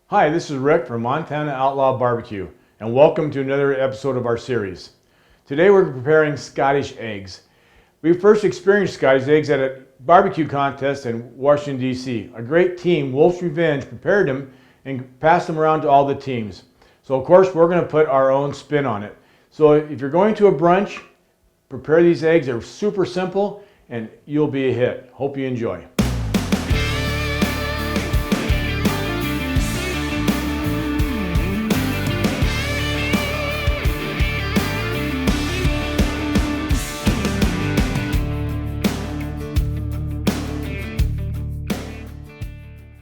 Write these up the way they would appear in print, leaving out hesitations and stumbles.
Hi, this is Rick from Montana Outlaw BBQ, and welcome to another episode of our series. Today we're preparing Scottish eggs. We first experienced Scottish eggs at a barbecue contest in Washington, D.C. A great team, Wolf's Revenge, prepared them and passed them around to all the teams. So of course we're going to put our own spin on it. So if you're going to a brunch, prepare these eggs. They're super simple and you'll be a hit. Hope you enjoy.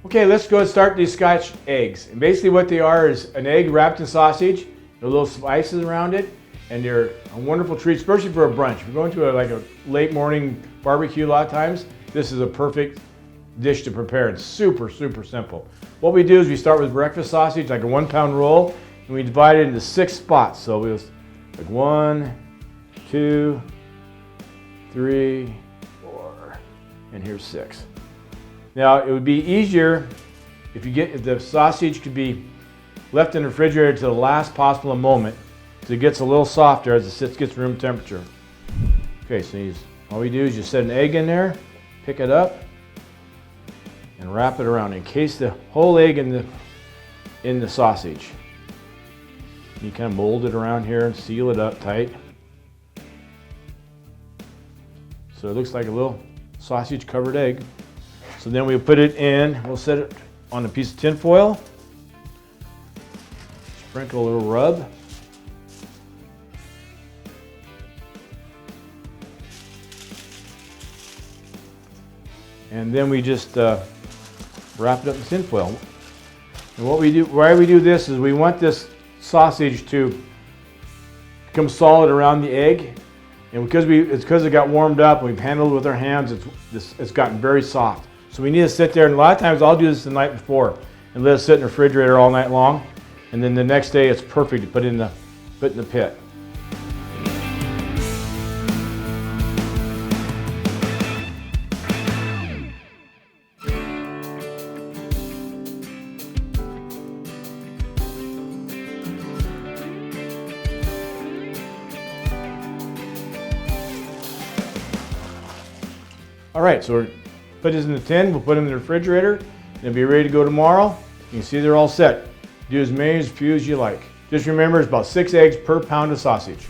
Okay, let's go and start these Scotch eggs. And basically what they are is an egg wrapped in sausage, a little spices around it, and they're a wonderful treat, especially for a brunch. If you're going to a late morning barbecue a lot of times, this is a perfect dish to prepare. It's super, super simple. What we do is we start with breakfast sausage, like a 1 pound roll, and we divide it into 6 spots. So we was like 1, 2, 3, 4, and here's 6. Now, it would be easier if the sausage could be left in the refrigerator to the last possible moment, so it gets a little softer as it gets room temperature. Okay, so all we do is just set an egg in there, pick it up, and wrap it around. Encase the whole egg in the sausage. You kind of mold it around here and seal it up tight. So it looks like a little sausage covered egg. So then we'll put it in, we'll set it on a piece of tin foil, sprinkle a little rub, and then we just wrap it up in tin foil. And why we do this is we want this sausage to become solid around the egg, and because it got warmed up and we've handled it with our hands, it's gotten very soft. So we need to sit there, and a lot of times I'll do this the night before and let it sit in the refrigerator all night long, and then the next day it's perfect to put in the pit. All right, so we're put this in the tin, we'll put them in the refrigerator, and they'll be ready to go tomorrow. You can see they're all set. Do as many as few as you like. Just remember, it's about 6 eggs per pound of sausage.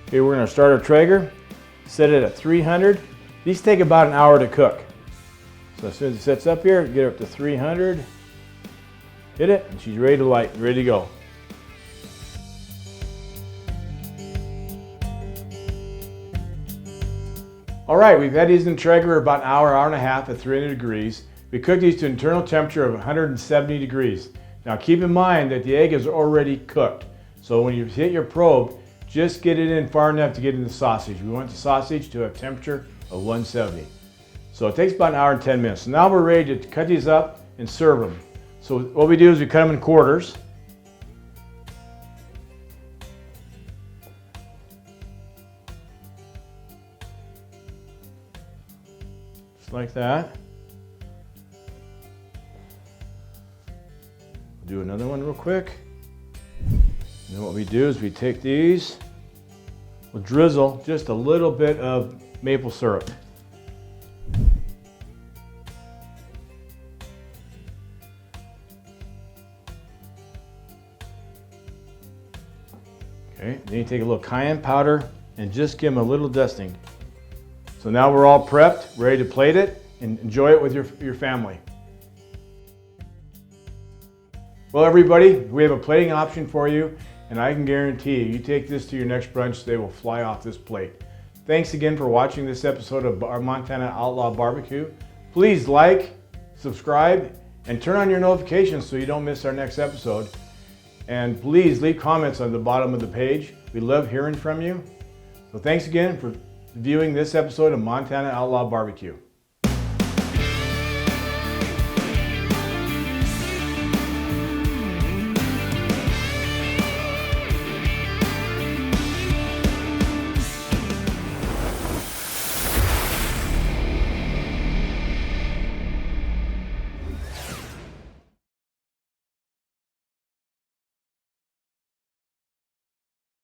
Okay, we're gonna start our Traeger, set it at 300. These take about an hour to cook. So as soon as it sets up here, get her up to 300, hit it, and she's ready to light, ready to go. All right, we've had these in the Traeger about an hour, hour and a half at 300 degrees. We cook these to internal temperature of 170 degrees. Now keep in mind that the egg is already cooked. So when you hit your probe, just get it in far enough to get in the sausage. We want the sausage to a temperature of 170. So it takes about an hour and 10 minutes. So now we're ready to cut these up and serve them. So what we do is we cut them in quarters. Like that. Do another one real quick. And then what we do is we take these, we'll drizzle just a little bit of maple syrup. Okay, then you take a little cayenne powder and just give them a little dusting. So now we're all prepped, ready to plate it and enjoy it with your family. Well everybody, we have a plating option for you, and I can guarantee you take this to your next brunch, they will fly off this plate. Thanks again for watching this episode of our Montana Outlaw BBQ. Please like, subscribe, and turn on your notifications so you don't miss our next episode. And please leave comments on the bottom of the page. We love hearing from you. So thanks again for viewing this episode of Montana Outlaw BBQ.